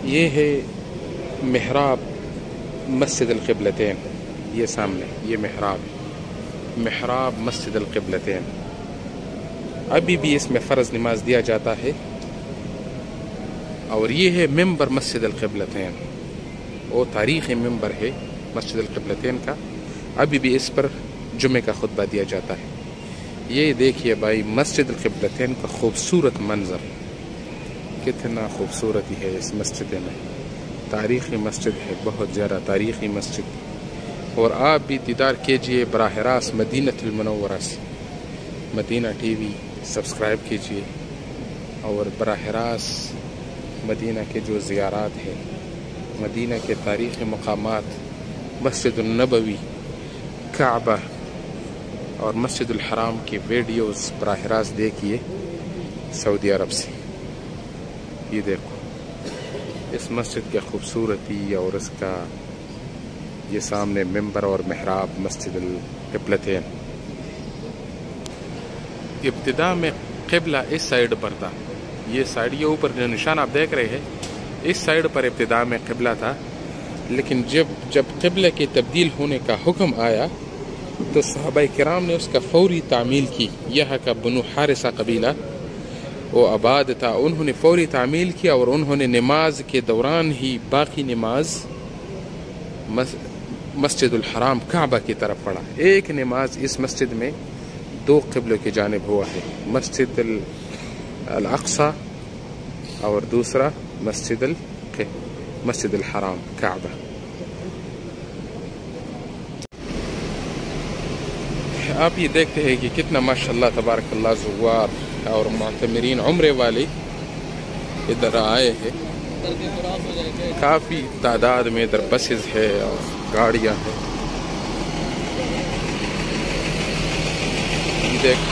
یہ ہے محراب مسجد القبلتین، یہ سامنے یہ محراب مسجد القبلتین. ابھی بھی اس میں فرض نماز دیا جاتا ہے. اور یہ ہے ممبر مسجد القبلتین، وہ تاریخی ممبر ہے مسجد القبلتین کا. ابھی بھی اس پر جمعے کا خطبہ دیا جاتا ہے. یہ دیکھیے بھائی مسجد القبلتین کا خوبصورت منظر، کتنا خوبصورتی ہے اس مسجد میں. تاریخی مسجد ہے، بہت زیادہ تاریخی مسجد. اور آپ بھی دیدار کیجئے براہ راست مدینہ المنورہ سے. مدینہ ٹی وی سبسکرائب کیجئے اور براہ راست مدینہ کے جو زیارات ہیں، مدینہ کے تاریخی مقامات، مسجد النبوی، کعبہ اور مسجد الحرام کی ویڈیوز براہ راست دیکھیے سعودی عرب سے. یہ دیکھو اس مسجد کی خوبصورتی اور اس کا یہ سامنے ممبر اور محراب مسجد القبلتین. ابتدا میں قبلہ اس سائیڈ پر تھا، یہ سائیڈ، یہ اوپر جو نشان آپ دیکھ رہے ہیں اس سائیڈ پر ابتدا میں قبلہ تھا. لیکن جب قبلہ کے تبدیل ہونے کا حکم آیا تو صحابہ کرام نے اس کا فوری تعمیل کی. یہاں کا بنو حارثہ قبیلہ وہ آباد تھا، انہوں نے فوری تعمیل کیا اور انہوں نے نماز کے دوران ہی باقی نماز مسجد الحرام کعبہ کی طرف پڑھا. ایک نماز اس مسجد میں دو قبلوں کی جانب ہوا ہے، مسجد الاقصی اور دوسرا مسجد الحرام کعبہ. آپ یہ دیکھتے ہیں کہ کتنا ماشاءاللہ تبارک اللہ زوار اور معتمرین عمرے والے ادھر آئے ہیں. کافی تعداد میں ادھر بسز ہے اور گاڑیاں ہیں. دیکھ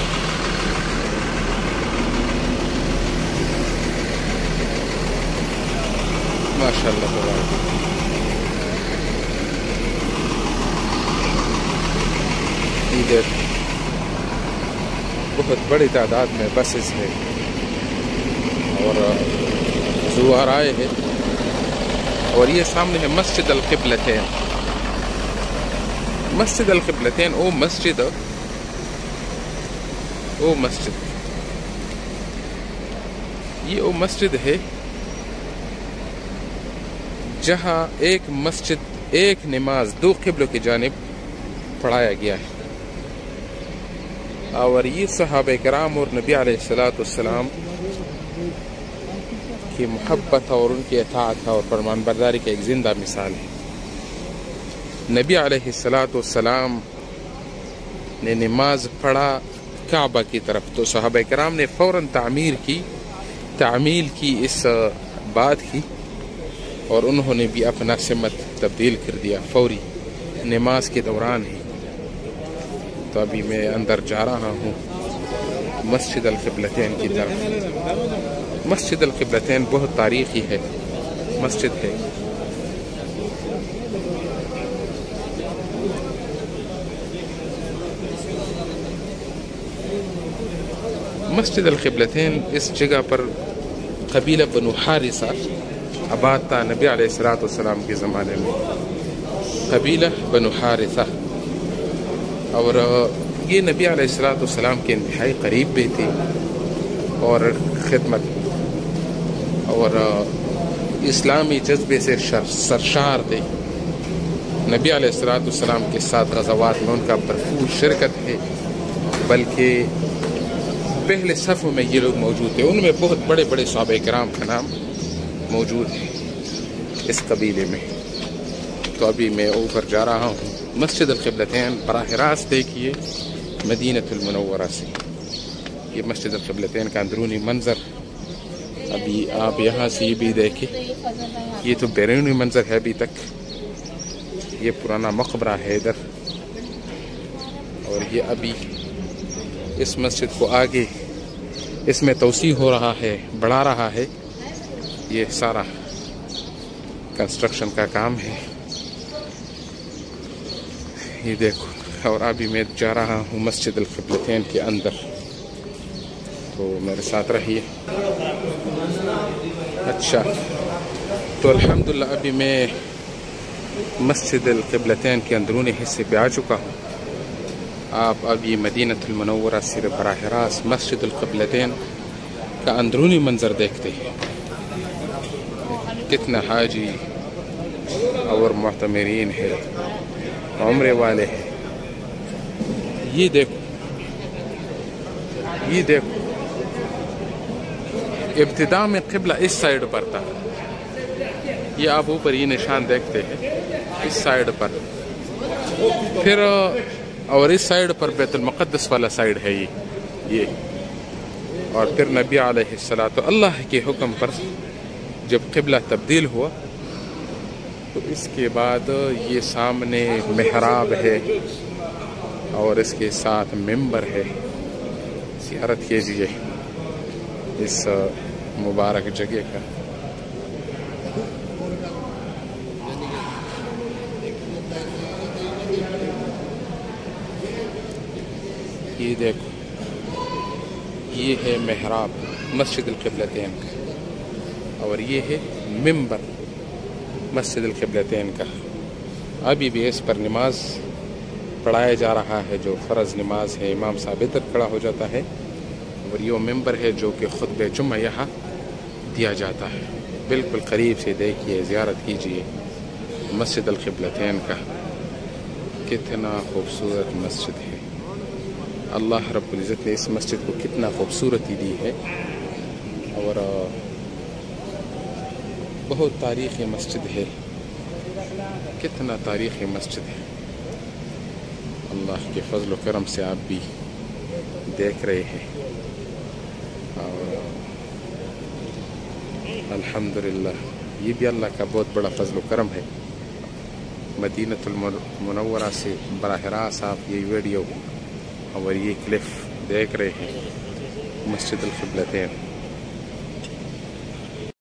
ماشاءاللہ تبارک. یہ دیکھ بہت بڑی تعداد میں بسز ہے اور زوار آئے ہیں. اور یہ سامنے ہے مسجد القبلتین. مسجد القبلتین او مسجد یہ او مسجد ہے جہاں ایک نماز دو قبلوں کی جانب پڑھایا گیا ہے. اور یہ صحابہ کرام اور نبی علیہ السلام کی محبت اور ان کی اطاعت اور فرمان برداری کی ایک زندہ مثال ہے. نبی علیہ السلام نے نماز پڑھا کعبہ کی طرف تو صحابہ کرام نے فوراً تعمیل کی اس بات کی اور انہوں نے بھی اپنا سمت تبدیل کر دیا فوری نماز کے دوران ہی. تو ابھی میں اندر جا رہا ہوں مسجد القبلتین کی طرف. مسجد القبلتین بہت تاریخی ہے مسجد ہے. مسجد القبلتین اس جگہ پر قبیلہ بنو حارثہ آباد تھا نبی علیہ السلام کے زمانے میں. قبیلہ بنو حارثہ اور یہ نبی علیہ السلام کے انتہائی قریب بھی تھی اور خدمت اور اسلامی جذبے سے سرشار تھے. نبی علیہ السلام کے ساتھ غزوات میں ان کا بھرپور شرکت ہے، بلکہ پہلے صف میں یہ لوگ موجود تھے. ان میں بہت بڑے بڑے صحابہ کرام کا نام موجود ہے اس قبیلے میں. تو ابھی میں اوپر جا رہا ہوں مسجد القبلتین براہ راست دیکھیے مدینہ المنورہ سے. یہ مسجد القبلتین کا اندرونی منظر. ابھی آپ یہاں سے یہ بھی دیکھیں، یہ تو بیرونی منظر ہے ابھی تک. یہ پرانا مقبرہ ہے ادھر اور یہ ابھی اس مسجد کو آگے اس میں توسیع ہو رہا ہے، بڑھا رہا ہے. یہ سارا کنسٹرکشن کا کام ہے. یہ دیکھو. اور ابھی میں جا رہا ہوں مسجد القبلتین کے اندر، تو میرے ساتھ رہیے. اچھا تو الحمدللہ ابھی میں مسجد القبلتین کے اندرونی حصے پہ آ چکا ہوں. آپ اب یہ مدینہ المنورہ سے براہ راست مسجد القبلتین کا اندرونی منظر دیکھتے ہیں. کتنا حاجی اور معتمرین ہے، عمرے والے ہیں. یہ دیکھو ابتدا میں قبلہ اس سائڈ پر تھا. یہ آپ اوپر یہ نشان دیکھتے ہیں اس سائڈ پر، پھر اور اس سائڈ پر بیت المقدس والا سائڈ ہے یہ. اور پھر نبی علیہ الصلوۃ اللہ کے حکم پر جب قبلہ تبدیل ہوا تو اس کے بعد یہ سامنے محراب ہے اور اس کے ساتھ ممبر ہے. زیارت کیجیے اس مبارک جگہ کا. یہ دیکھو یہ ہے محراب مسجد القبلتین کا اور یہ ہے ممبر مسجد القبلتین کا. ابھی بھی اس پر نماز پڑھایا جا رہا ہے جو فرض نماز ہے. امام صاحب ادھر کھڑا ہو جاتا ہے اور یہ ممبر ہے جو کہ خطبہ جمعہ یہاں دیا جاتا ہے. بالکل قریب سے دیکھیے، زیارت کیجیے مسجد القبلتین کا. کتنا خوبصورت مسجد ہے. اللہ رب العزت نے اس مسجد کو کتنا خوبصورتی دی ہے اور بہت تاریخی مسجد ہے. کتنا تاریخی مسجد ہے. اللہ کے فضل و کرم سے آپ بھی دیکھ رہے ہیں اور الحمدللہ یہ بھی اللہ کا بہت بڑا فضل و کرم ہے. مدینہ المنورہ سے براہ راست آپ یہ ویڈیو اور یہ کلپ دیکھ رہے ہیں مسجد القبلتین.